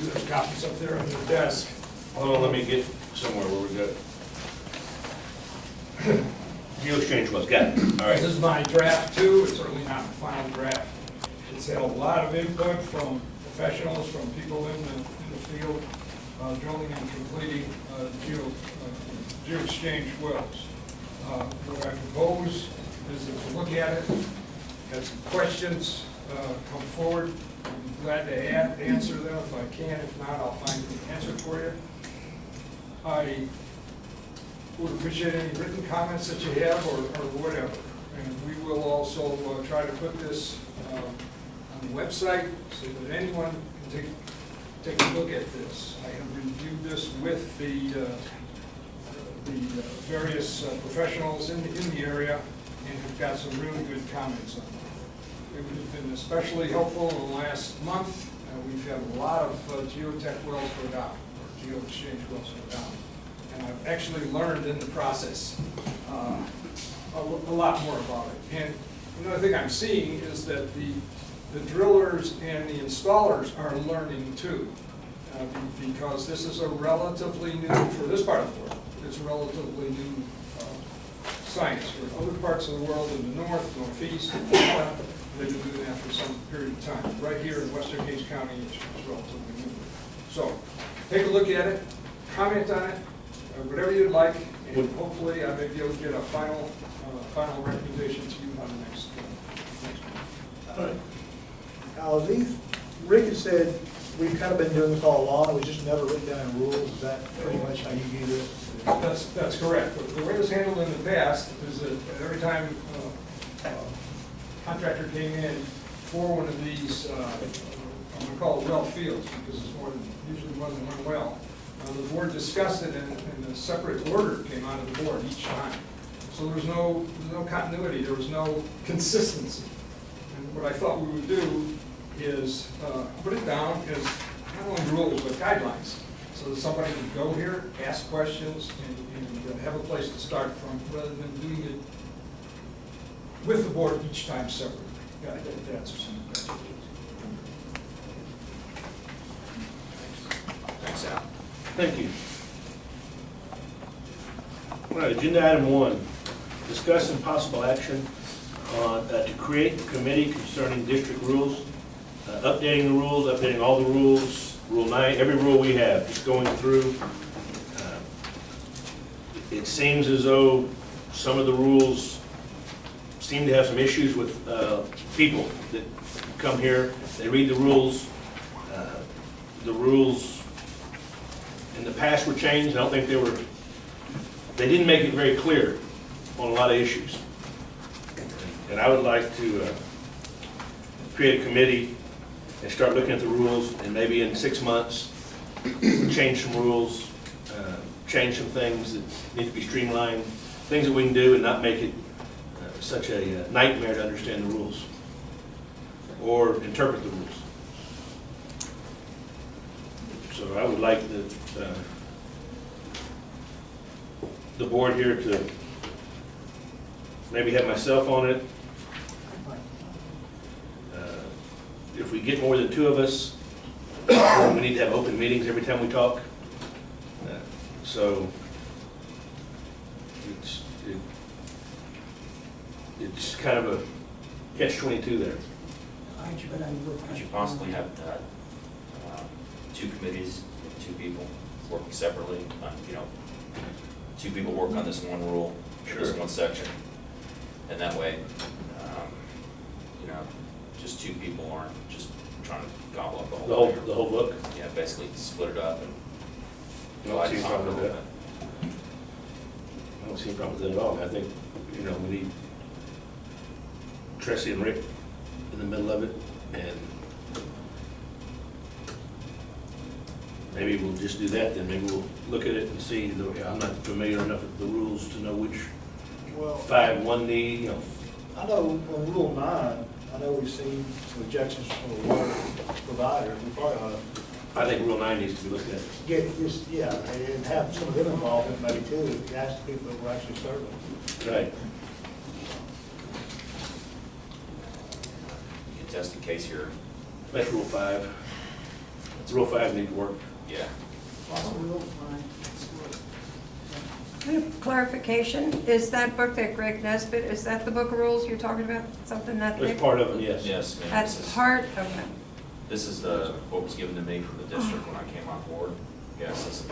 there's copies up there on the desk. Hold on, let me get somewhere where we got. Geo-exchange was, got it, all right. This is my draft too, it's certainly not the final draft. It's had a lot of input from professionals, from people in the field, drilling and completing geo-exchange wells. What I propose is that you look at it, have some questions, come forward. I'm glad to answer them if I can. If not, I'll find the answer for you. I would appreciate any written comments that you have or whatever. And we will also try to put this on the website so that anyone can take a look at this. I have reviewed this with the various professionals in the area and have got some really good comments on it. It would have been especially helpful in the last month. We've had a lot of geotech wells go down, or geo-exchange wells go down. And I've actually learned in the process a lot more about it. And another thing I'm seeing is that the drillers and the installers are learning too, because this is a relatively new, for this part of the world, it's a relatively new science. For other parts of the world in the north, northeast, they've been doing that for some period of time. Right here in Western Case County, it's relatively new. So take a look at it, comment on it, whatever you'd like, and hopefully I may be able to get a final recommendation to you on the next meeting. All right. Rick has said we've kind of been doing this all along, it was just never written down in rules. Is that pretty much how you view this? That's correct. The way it was handled in the past is that every time a contractor came in for one of these, I'm going to call it well fields because it's usually more than one well, the board discussed it and a separate order came out of the board each time. So there was no continuity, there was no consistency. And what I thought we would do is put it down as not only rules but guidelines, so that somebody can go here, ask questions, and have a place to start from, rather than doing it with the board each time separately. Yeah, that's some questions. Thanks, Al. Thank you. All right, agenda item 1, discuss some possible action on to create a committee concerning district rules, updating the rules, updating all the rules, Rule 9, every rule we have, just going through. It seems as though some of the rules seem to have some issues with people that come here, they read the rules. The rules in the past were changed. I don't think they didn't make it very clear on a lot of issues. And I would like to create a committee and start looking at the rules, and maybe in 6 months, change some rules, change some things that need to be streamlined, things that we can do and not make it such a nightmare to understand the rules or interpret the rules. So I would like the board here to maybe have myself on it. If we get more than 2 of us, we need to have open meetings every time we talk. So it's kind of a catch-22 there. Could you possibly have 2 committees, 2 people working separately? 2 people work on this one rule, this one section, and that way, just 2 people aren't just trying to gobble up The whole book? Yeah, basically split it up and I don't see a problem with that. I don't see a problem with that at all. I think, we need Tracy and Rick in the middle of it, and maybe we'll just do that then. Maybe we'll look at it and see. I'm not familiar enough with the rules to know which 5-1 need, I know on Rule 9, I know we've seen some objections from the water provider. We probably ought to I think Rule 9 needs to be looked at. get this, and have some of them involved in maybe too, ask the people that we're actually serving. Right. you can test in case you're That's Rule 5. Rule 5 need to work. Yeah. Rule 5. I have clarification, is that book that Greg Nesbitt, is that the book of rules you're talking about, something that big? That's part of it, yes. Yes, ma'am. That's part of it. This is what was given to me from the district when I came on board. Yes, this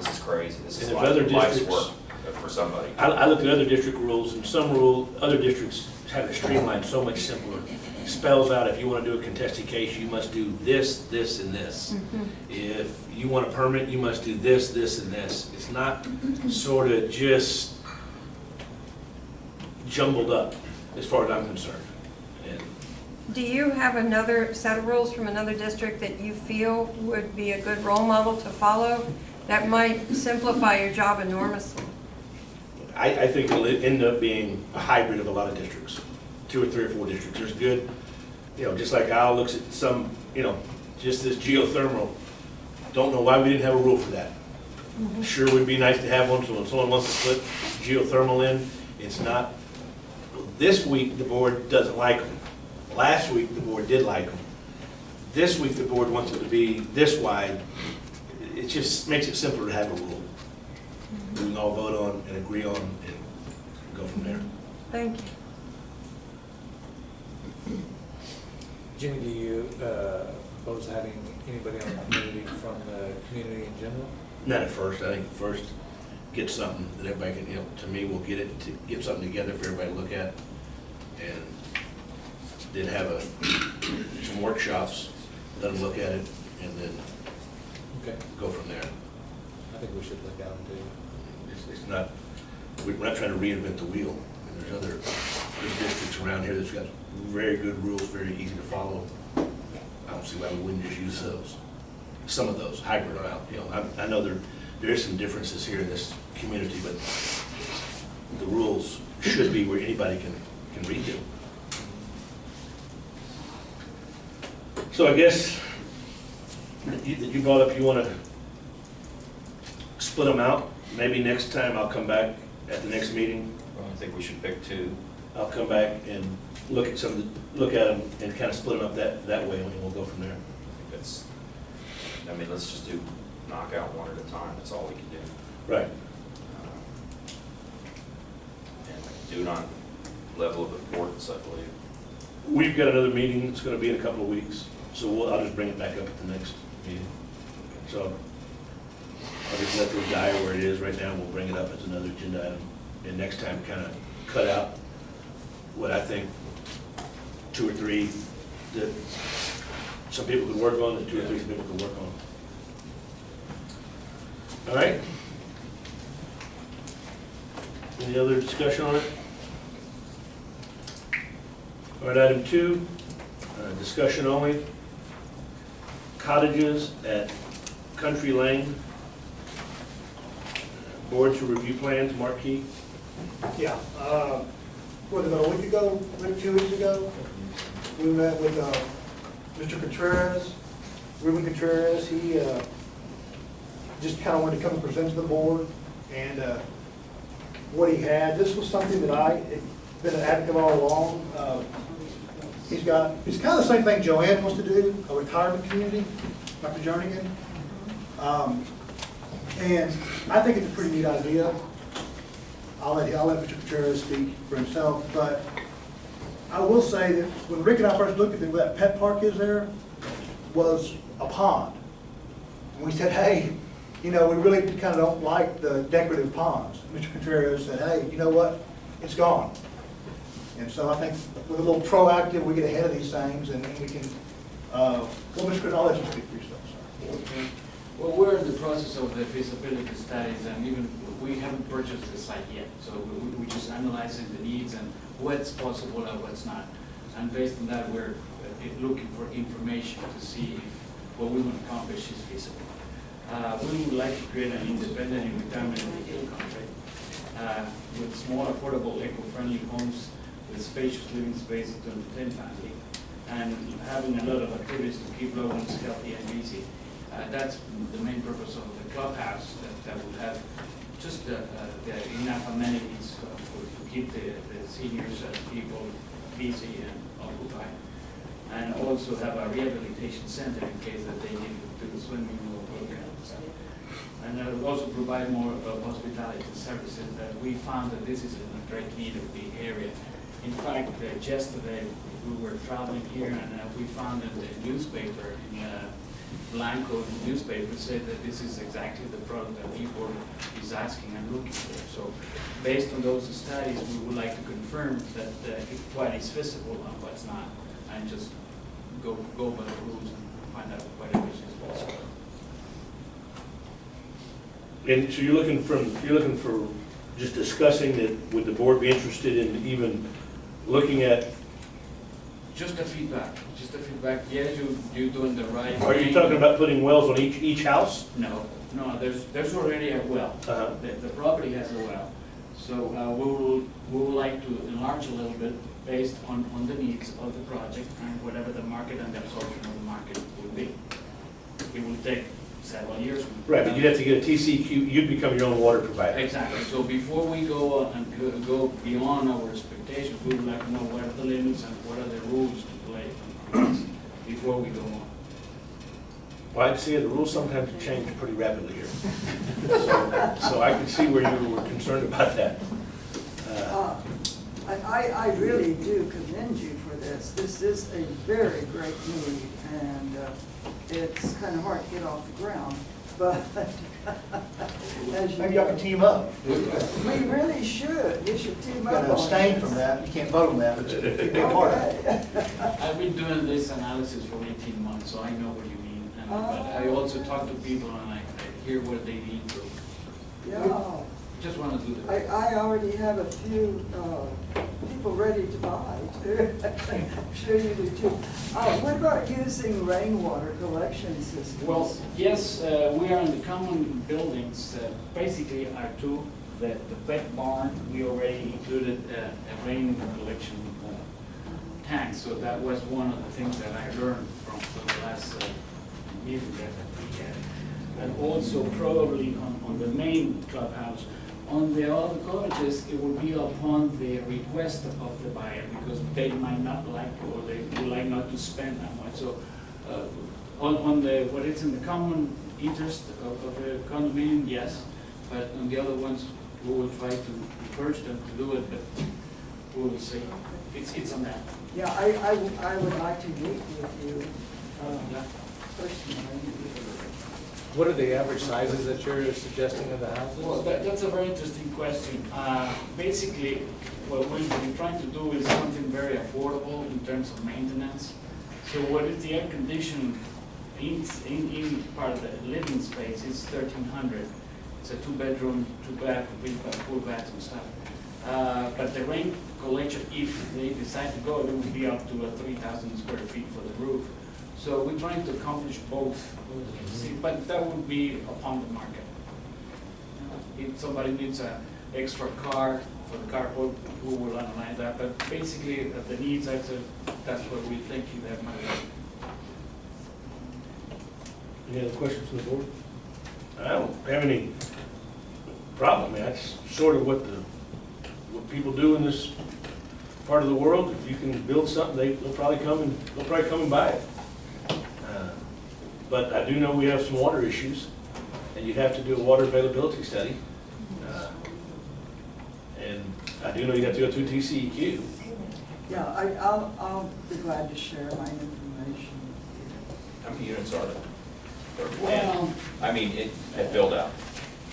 is crazy. This is And if other life's districts- work for somebody. I looked at other district rules, and other districts have it streamlined so much simpler. Spells out if you want to do a contested case, you must do this, this, and this. If you want a permit, you must do this, this, and this. It's not sort of just jumbled up, as far as I'm concerned. And Do you have another set of rules from another district that you feel would be a good role model to follow that might simplify your job enormously? I think it'll end up being a hybrid of a lot of districts, 2 or 3 or 4 districts. There's good, just like Al looks at some, just this geothermal. Don't know why we didn't have a rule for that. Sure would be nice to have one, so when someone wants to put geothermal in, it's not, this week the board doesn't like them. Last week the board did like them. This week the board wants it to be this wide. It just makes it simpler to have a rule. We can all vote on and agree on and go from there. Thank you. Jimmy, do you oppose having anybody on the community from the community in general? Not at first. I think first get something that everybody can, to me, we'll get something together for everybody to look at. And then have some workshops, let them look at it, and then Okay, go from there. I think we should look at them too. It's not, we're not trying to reinvent the wheel. I mean, there's districts around here that's got very good rules, very easy to follow. I don't see why we wouldn't just use those. Some of those, hybrid them out. I know there is some differences here in this community, but the rules should be where anybody can read them. So I guess you brought up, you want to split them out. Maybe next time I'll come back at the next meeting. Well, I think we should pick 2. I'll come back and look at them and kind of split them up that way, and we'll go from there. Let's just knock out one at a time. That's all we can do. Right. And do it on level of importance, I believe. We've got another meeting that's going to be in a couple of weeks, so I'll just bring it back up at the next meeting. So I'll just let it die where it is right now. We'll bring it up as another agenda item. And next time, kind of cut out what I think 2 or 3 that some people could work on, and 2 or 3 people could work on. All right? Any other discussion on it? All right, item 2, discussion only. Cottages at Country Lane. Board to review plans, Marquis. Yeah, what, about a week ago, maybe 2 weeks ago, we met with Mr. Contreras, Ruben Contreras. He just kind of wanted to come and present to the board and what he had. This was something that I had been an advocate all along. It's kind of the same thing Joanne wants to do, a retirement community, Dr. Jernigan. And I think it's a pretty neat idea. I'll let Mr. Contreras speak for himself, but I will say that when Rick and I first looked at it, where that pet park is there, was a pond. And we said, hey, we really kind of don't like the decorative ponds. Mr. Contreras said, hey, you know what? It's gone. And so I think with a little proactive, we get ahead of these things, and then we can, well, Mr. Contreras, I'll let you speak for yourself, sir. Okay. Well, we're in the process of the feasibility studies, and even we haven't purchased the site yet. So we're just analyzing the needs and what's possible and what's not. And based on that, we're looking for information to see if what we want to accomplish is feasible. We would like to create an independent retirement vehicle contract with small, affordable, eco-friendly homes with spacious living space to entertain family, and having a lot of activities to keep loved ones healthy and busy. That's the main purpose of the clubhouse, that will have just enough amenities to keep the seniors and people busy and occupied. and also have a rehabilitation center in case that they need to do swimming or workout and stuff. And it will also provide more hospitality services that we found that this is in a great need of the area. In fact, yesterday we were traveling here and we found in the newspaper, in Blanco newspaper, said that this is exactly the product that people is asking and looking for. So based on those studies, we would like to confirm that what is feasible and what's not, and just go by the rules and find out whatever is possible. And so you're looking for just discussing that, would the board be interested in even looking at, Just the feedback, yes, you're doing the right thing. are you talking about putting wells on each house? No, there's already a well. Uh-huh. The property has a well. So we would like to enlarge a little bit based on the needs of the project and whatever the market and the absorption of the market will be. It will take several years. Right, but you'd have to get a TCQ, you'd become your own water provider. Exactly, so before we go and go beyond our expectations, we would like to know what are the limits and what are the rules to play before we go on. Well, I'd say the rules sometimes change pretty rapidly here. So I can see where you were concerned about that. I really do commend you for this. This is a very great need, and it's kind of hard to get off the ground, but as you Maybe y'all can team up. we really should. We should team You up gotta on abstain this. from that, you can't vote on that, but you can be a part of it. Okay. I've been doing this analysis for 18 months, so I know what you mean. But I also talk to people and I hear what they need to. Yeah. Just want to do the. I already have a few people ready to buy too. I'm sure you do too. What about using rainwater collection systems? Well, yes, we are in the common buildings, basically are two. The pet barn, we already included a rain collection tank, so that was one of the things that I learned from the last meeting that we had. And also probably on the main clubhouse. On the other cottages, it will be upon the request of the buyer, because they might not like, or they would like not to spend that much. So, on the, what is in the common interest of the condominium, yes, but on the other ones, we will try to encourage them to do it, but we will see. It's on that. Yeah, I would like to meet with you Yeah. personally. What are the average sizes that you're suggesting of the houses? Well, that's a very interesting question. Basically, what we're trying to do is something very affordable in terms of maintenance. So what is the air conditioning in part of the living space is 1,300. It's a 2-bedroom, 2-bath, with full bath and stuff. But the rain collection, if they decide to go, it will be up to 3,000 square feet for the roof. So we're trying to accomplish both, but that would be upon the market. If somebody needs an extra car for the carport, we will analyze that, but basically the needs, that's what we're thinking that might work. Any other questions from the board? I don't have any problem. I mean, that's sort of what people do in this part of the world. If you can build something, they'll probably come and buy it. But I do know we have some water issues, and you'd have to do a water availability study. And I do know you'd have to go through TCEQ. Yeah, I'll be glad to share my information. How many units are there? Well, I mean, at build out.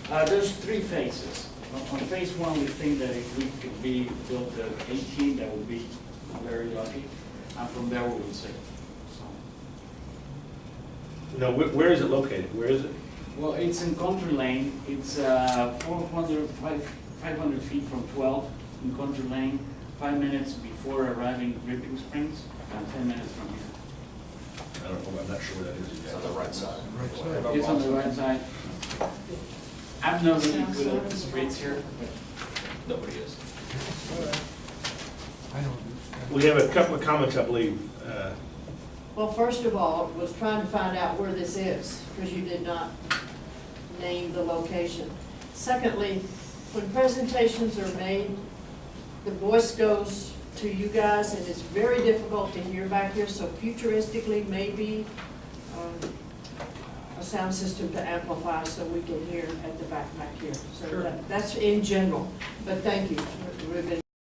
there's 3 phases. On phase 1, we think that if we could be built at 18, that would be very lucky, and from there we will see. No, where is it located? Where is it? Well, it's in Country Lane. It's 500 feet from 12 in Country Lane, 5 minutes before arriving at Dripping Springs, and 10 minutes from here. I don't know, I'm not sure where that is It's on exactly. the right side. It's on the right side. I'm not really good at the streets here, but Nobody is. We have a couple of comments, I believe. Well, first of all, was trying to find out where this is, because you did not name the location. Secondly, when presentations are made, the voice goes to you guys, and it's very difficult to hear back here, so futuristically, maybe a sound system to amplify so we can hear at the back here. So that's in general, but thank you. We've been